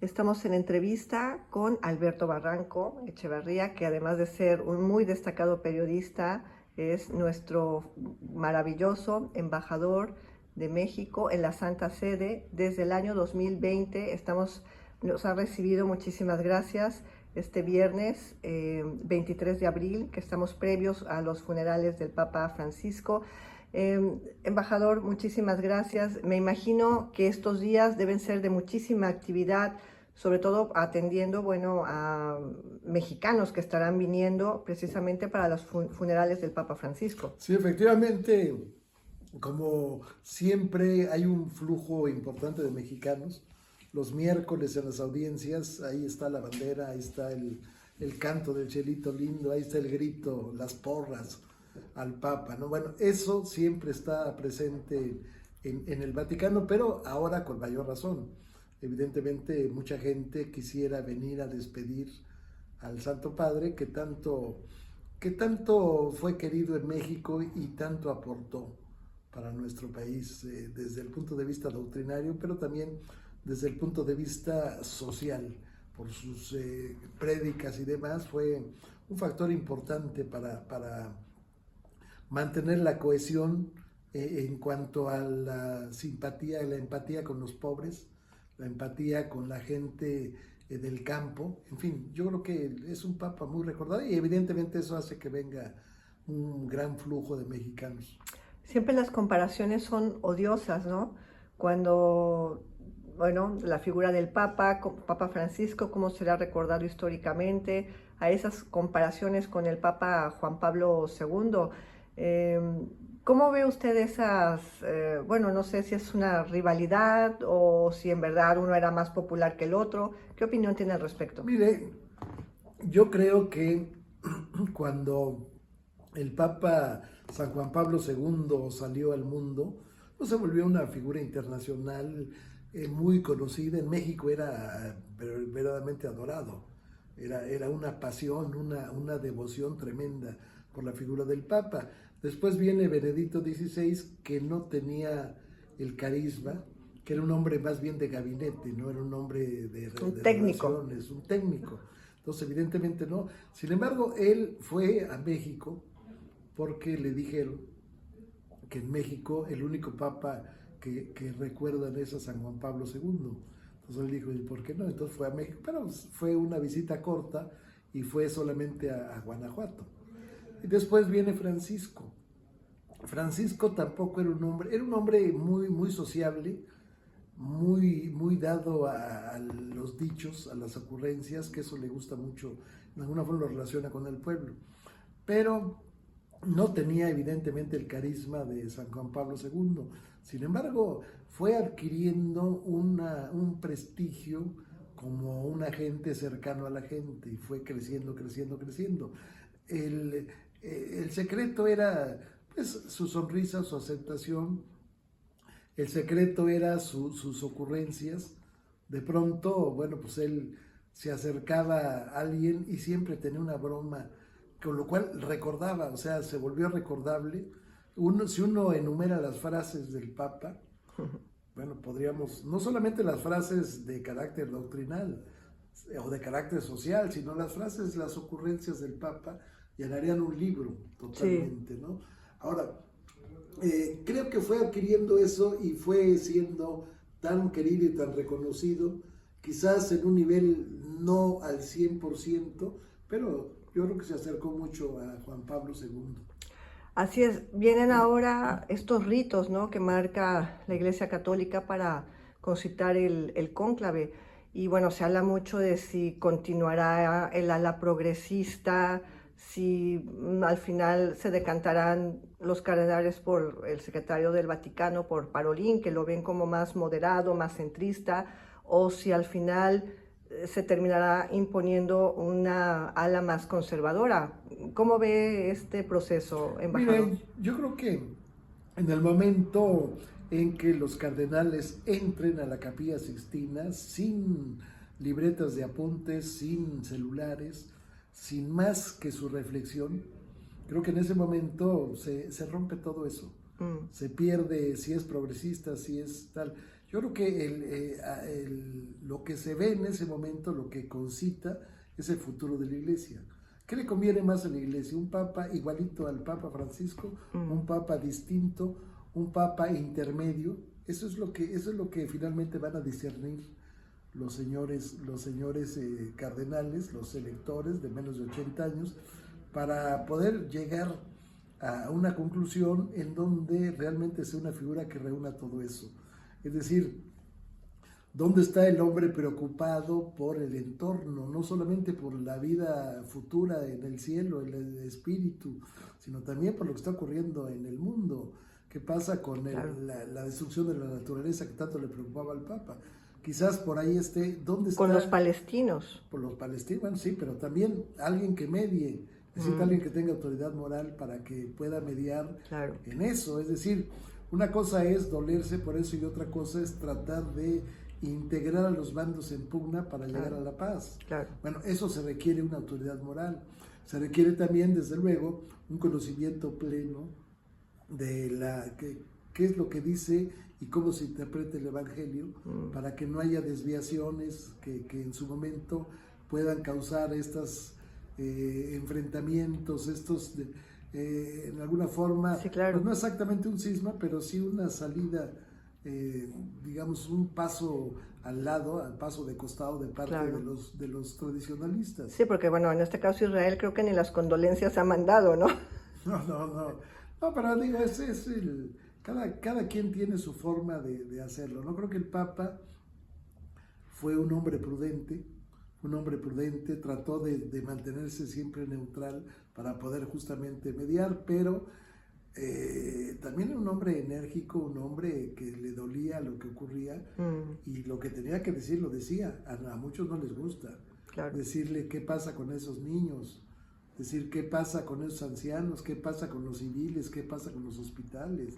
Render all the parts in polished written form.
Estamos en entrevista con Alberto Barranco Echevarría, que además de ser un muy destacado periodista, es nuestro maravilloso embajador de México en la Santa Sede desde el año 2020. Nos ha recibido, muchísimas gracias, este viernes 23 de abril, que estamos previos a los funerales del Papa Francisco. Embajador, muchísimas gracias. Me imagino que estos días deben ser de muchísima actividad, sobre todo atendiendo, bueno, a mexicanos que estarán viniendo precisamente para los funerales del Papa Francisco. Sí, efectivamente, como siempre hay un flujo importante de mexicanos. Los miércoles en las audiencias, ahí está la bandera, ahí está el canto del Chelito Lindo, ahí está el grito, las porras al Papa, ¿no? Bueno, eso siempre está presente en el Vaticano, pero ahora con mayor razón. Evidentemente, mucha gente quisiera venir a despedir al Santo Padre que tanto fue querido en México y tanto aportó para nuestro país desde el punto de vista doctrinario, pero también desde el punto de vista social, por sus prédicas y demás. Fue un factor importante para mantener la cohesión en cuanto a la simpatía y la empatía con los pobres, la empatía con la gente del campo. En fin, yo creo que es un papa muy recordado y evidentemente eso hace que venga un gran flujo de mexicanos. Siempre las comparaciones son odiosas, ¿no? Cuando, bueno, la figura del Papa, Papa Francisco, cómo será recordado históricamente, a esas comparaciones con el Papa Juan Pablo II. Eh, ¿Cómo ve usted esas, bueno, no sé si es una rivalidad o si en verdad uno era más popular que el otro? ¿Qué opinión tiene al respecto? Mire, yo creo que cuando el Papa San Juan Pablo II salió al mundo, no se volvió una figura internacional muy conocida. En México era verdaderamente adorado. Era una pasión, una devoción tremenda por la figura del Papa. Después viene Benedicto XVI, que no tenía el carisma, que era un hombre más bien de gabinete, no era un hombre Un de técnico. relaciones, un técnico. Entonces, evidentemente no. Sin embargo, él fue a México porque le dijeron que en México el único papa que recuerdan es a San Juan Pablo II. Entonces él dijo, ¿y por qué no? Entonces fue a México, pero fue una visita corta y fue solamente a Guanajuato. Y después viene Francisco. Francisco tampoco era un hombre muy, muy sociable, muy dado a los dichos, a las ocurrencias, que eso le gusta mucho, de alguna forma lo relaciona con el pueblo. Pero no tenía evidentemente el carisma de San Juan Pablo II. Sin embargo, fue adquiriendo un prestigio como un agente cercano a la gente y fue creciendo, creciendo, creciendo. El secreto era pues su sonrisa, su aceptación. El secreto era sus ocurrencias. De pronto, bueno, pues él se acercaba a alguien y siempre tenía una broma, con lo cual recordaba, o sea, se volvió recordable. Si uno enumera las frases del Papa, bueno, podríamos, no solamente las frases de carácter doctrinal o de carácter social, sino las frases, las ocurrencias del Papa, llenarían un libro Sí. totalmente, ¿no? Ahora, creo que fue adquiriendo eso y fue siendo tan querido y tan reconocido, quizás en un nivel no al 100%, pero yo creo que se acercó mucho a Juan Pablo II. Así es, vienen ahora estos ritos, ¿no?, que marca la Iglesia Católica para concitar el cónclave. Y bueno, se habla mucho de si continuará el ala progresista, si al final se decantarán los cardenales por el secretario del Vaticano, por Parolín, que lo ven como más moderado, más centrista, o si al final se terminará imponiendo una ala más conservadora. ¿Cómo ve este proceso, embajador? Mire, yo creo que en el momento en que los cardenales entren a la Capilla Sixtina sin libretas de apuntes, sin celulares, sin más que su reflexión, creo que en ese momento se rompe todo eso. Mm. Se pierde si es progresista, si es tal. Yo creo que lo que se ve en ese momento, lo que concita, es el futuro de la iglesia. ¿Qué le conviene más a la iglesia? ¿Un papa igualito al Papa Francisco? ¿Un papa distinto? ¿Un papa intermedio? Eso es lo que finalmente van a discernir los señores cardenales, los electores de menos de 80 años, para poder llegar a una conclusión en donde realmente sea una figura que reúna todo eso. Es decir, ¿dónde está el hombre preocupado por el entorno? No solamente por la vida futura en el cielo, en el espíritu, sino también por lo que está ocurriendo en el mundo. ¿Qué pasa con la destrucción de la naturaleza que tanto le preocupaba al Papa? Quizás por ahí esté, ¿dónde está? Con los palestinos. Por los palestinos, bueno, sí, pero también alguien que medie, necesita alguien que tenga autoridad moral para que pueda mediar en eso. Es decir, una cosa es dolerse por eso y otra cosa es tratar de integrar a los bandos en pugna para llegar a la paz. Bueno, eso se requiere una autoridad moral. Se requiere también, desde luego, un conocimiento pleno de qué es lo que dice y cómo se interpreta el Evangelio, para que no haya desviaciones que en su momento puedan causar estos enfrentamientos, en alguna forma, pues no exactamente un cisma, pero sí una salida, digamos, un paso al paso de costado de parte de los tradicionalistas. Sí, porque bueno, en este caso Israel creo que ni las condolencias ha mandado, ¿no? No, pero digo, cada quien tiene su forma de hacerlo. No creo que el Papa fue un hombre prudente, trató de mantenerse siempre neutral para poder justamente mediar, pero también era un hombre enérgico, un hombre que le dolía lo que ocurría y lo que tenía que decir lo decía. A muchos no les gusta decirle qué pasa con esos niños, decir qué pasa con esos ancianos, qué pasa con los civiles, qué pasa con los hospitales.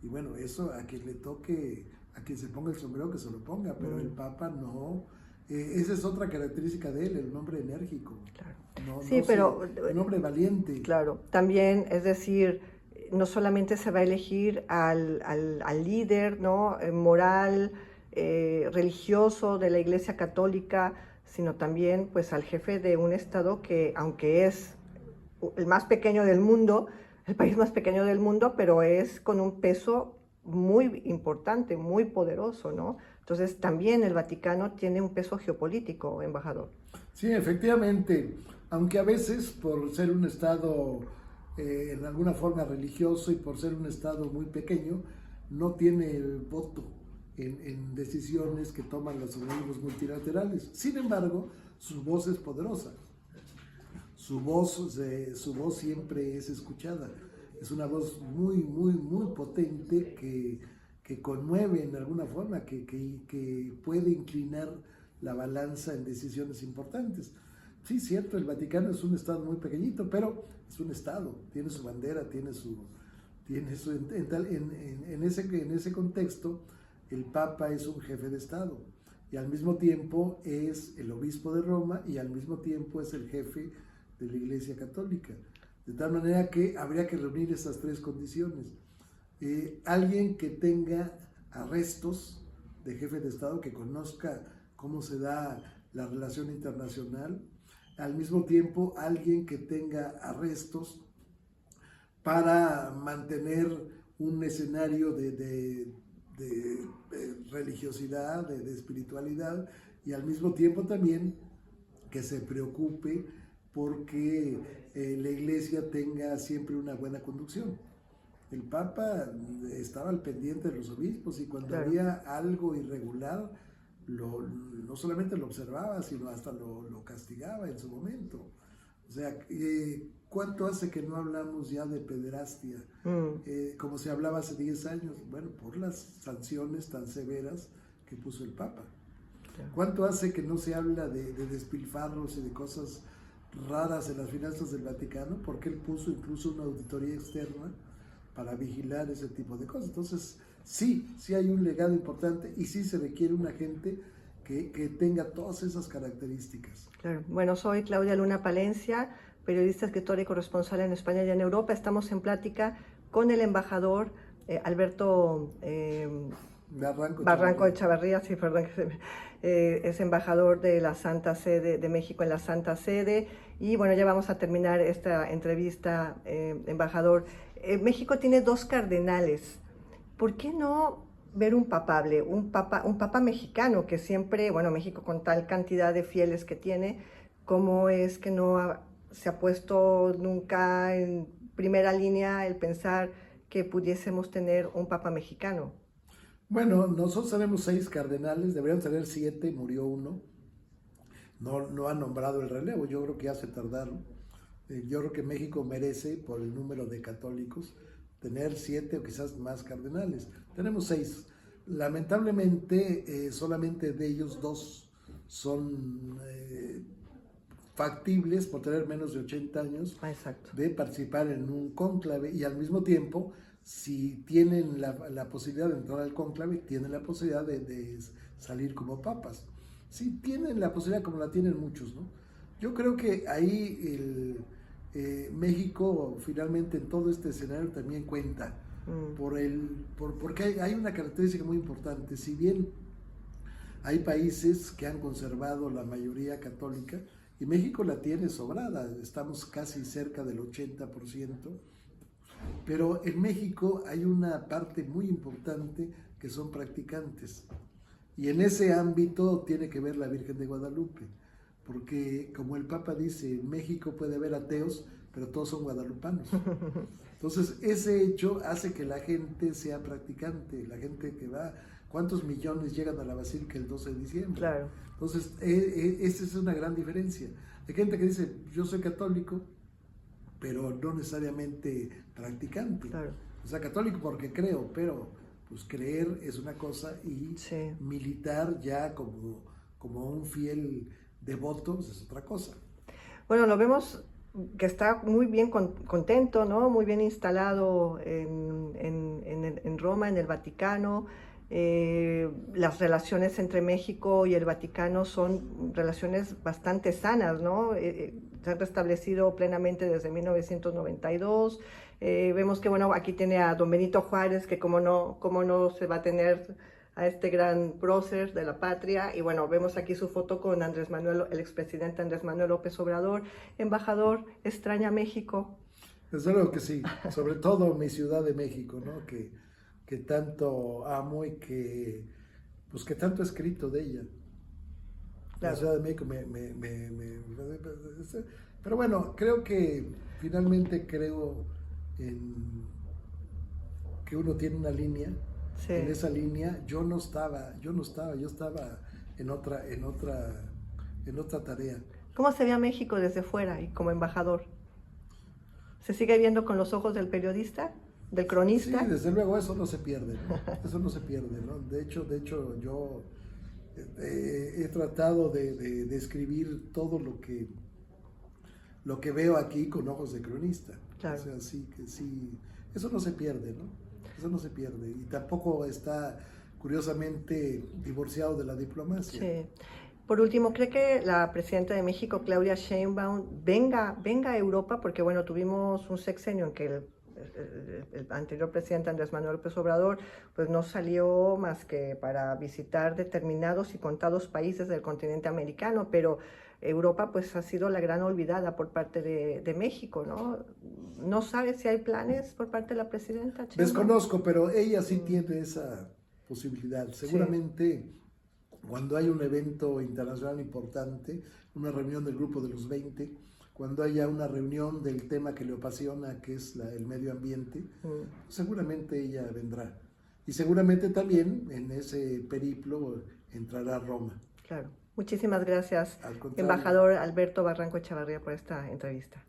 Y bueno, eso a quien le toque, a quien se ponga el sombrero que se lo ponga, pero el Papa no. Esa es otra característica de él, el hombre enérgico. Pero un hombre valiente. También, es decir, no solamente se va a elegir al líder, ¿no? Moral, religioso de la Iglesia Católica, sino también pues al jefe de un estado que, aunque es el más pequeño del mundo, el país más pequeño del mundo, pero es con un peso muy importante, muy poderoso, ¿no? Entonces también el Vaticano tiene un peso geopolítico, embajador. Sí, efectivamente, aunque a veces por ser un estado en alguna forma religioso y por ser un estado muy pequeño, no tiene el voto en decisiones que toman los organismos multilaterales. Sin embargo, su voz es poderosa. Su voz siempre es escuchada. Es una voz muy, muy, muy potente que conmueve en alguna forma, que puede inclinar la balanza en decisiones importantes. Sí, cierto, el Vaticano es un estado muy pequeñito, pero es un estado, tiene su bandera, en ese contexto, el Papa es un jefe de estado y al mismo tiempo es el obispo de Roma y al mismo tiempo es el jefe de la Iglesia Católica. De tal manera que habría que reunir esas tres condiciones. Alguien que tenga arrestos de jefe de estado, que conozca cómo se da la relación internacional, al mismo tiempo alguien que tenga arrestos para mantener un escenario de religiosidad, de espiritualidad, y al mismo tiempo también que se preocupe porque la iglesia tenga siempre una buena conducción. El Papa estaba al pendiente de los obispos y cuando había algo irregular, no solamente lo observaba, sino hasta lo castigaba en su momento. O sea, ¿cuánto hace que no hablamos ya de pederastia? Como se hablaba hace 10 años, bueno, por las sanciones tan severas que puso el Papa. ¿Cuánto hace que no se habla de despilfarros y de cosas raras en las finanzas del Vaticano? Porque él puso incluso una auditoría externa para vigilar ese tipo de cosas. Entonces, sí hay un legado importante y sí se requiere una gente que tenga todas esas características. Bueno, soy Claudia Luna Palencia, periodista, escritora y corresponsal en España y en Europa. Estamos en plática con el embajador Alberto Barranco Echevarría, sí, perdón, es embajador de la Santa Sede, de México en la Santa Sede. Y bueno, ya vamos a terminar esta entrevista, embajador. México tiene 2 cardenales. ¿Por qué no ver un papable, un papa mexicano que siempre, bueno, México con tal cantidad de fieles que tiene, cómo es que se ha puesto nunca en primera línea el pensar que pudiésemos tener un papa mexicano? Bueno, nosotros tenemos 6 cardenales, deberían tener 7, murió uno. No han nombrado el relevo, yo creo que ya se tardaron. Yo creo que México merece, por el número de católicos, tener 7 o quizás más cardenales. Tenemos 6. Lamentablemente, solamente de ellos 2 son factibles por tener menos de 80 años Exacto. de participar en un cónclave, y al mismo tiempo, si tienen la posibilidad de entrar al cónclave, tienen la posibilidad de salir como papas. Sí, tienen la posibilidad, como la tienen muchos, ¿no? Yo creo que ahí México finalmente en todo este escenario también cuenta porque hay una característica muy importante. Si bien hay países que han conservado la mayoría católica, y México la tiene sobrada, estamos casi cerca del 80%, pero en México hay una parte muy importante que son practicantes. Y en ese ámbito tiene que ver la Virgen de Guadalupe, porque como el Papa dice, en México puede haber ateos, pero todos son guadalupanos. Entonces, ese hecho hace que la gente sea practicante, la gente que va, ¿cuántos millones llegan a la Basílica el 12 de diciembre? Claro. Entonces, esa es una gran diferencia. Hay gente que dice, yo soy católico, pero no necesariamente practicante. Claro. O sea, católico porque creo, pero pues creer es una cosa y Sí. militar ya como un fiel devoto pues, es otra cosa. Bueno, lo vemos que está muy bien contento, ¿no? Muy bien instalado en Roma, en el Vaticano. Las relaciones entre México y el Vaticano son relaciones bastante sanas, ¿no? Se han restablecido plenamente desde 1992. Vemos que, bueno, aquí tiene a don Benito Juárez, que cómo no se va a tener a este gran prócer de la patria. Y bueno, vemos aquí su foto con Andrés Manuel, el expresidente Andrés Manuel López Obrador. Embajador, ¿extraña México? Desde luego que sí, sobre todo mi Ciudad de México, ¿no? Que tanto amo y pues que tanto he escrito de ella. Claro. La Ciudad de México pero bueno, creo que finalmente creo en que uno tiene una línea. Sí. En esa línea yo estaba en otra tarea. ¿Cómo se ve a México desde fuera y como embajador? ¿Se sigue viendo con los ojos del periodista, del cronista? Sí, desde luego eso no se pierde, ¿no? Eso no se pierde, ¿no? De hecho yo he tratado de escribir todo lo que veo aquí con ojos de cronista. Claro. O sea, sí, que sí, eso no se pierde, ¿no? Eso no se pierde. Y tampoco está, curiosamente, divorciado de la diplomacia. Sí. Por último, ¿cree que la presidenta de México, Claudia Sheinbaum, venga a Europa? Porque, bueno, tuvimos un sexenio en que el anterior presidente Andrés Manuel López Obrador pues no salió más que para visitar determinados y contados países del continente americano, pero Europa pues ha sido la gran olvidada por parte de México, ¿no? ¿No sabe si hay planes por parte de la presidenta Sheinbaum? Desconozco, pero ella sí tiene esa posibilidad. Seguramente cuando hay un evento internacional importante, una reunión del Grupo de los 20, cuando haya una reunión del tema que le apasiona, que es el medio ambiente, seguramente ella vendrá. Y seguramente también en ese periplo entrará a Roma. Claro. Muchísimas gracias, embajador Alberto Barranco Echevarría, por esta entrevista.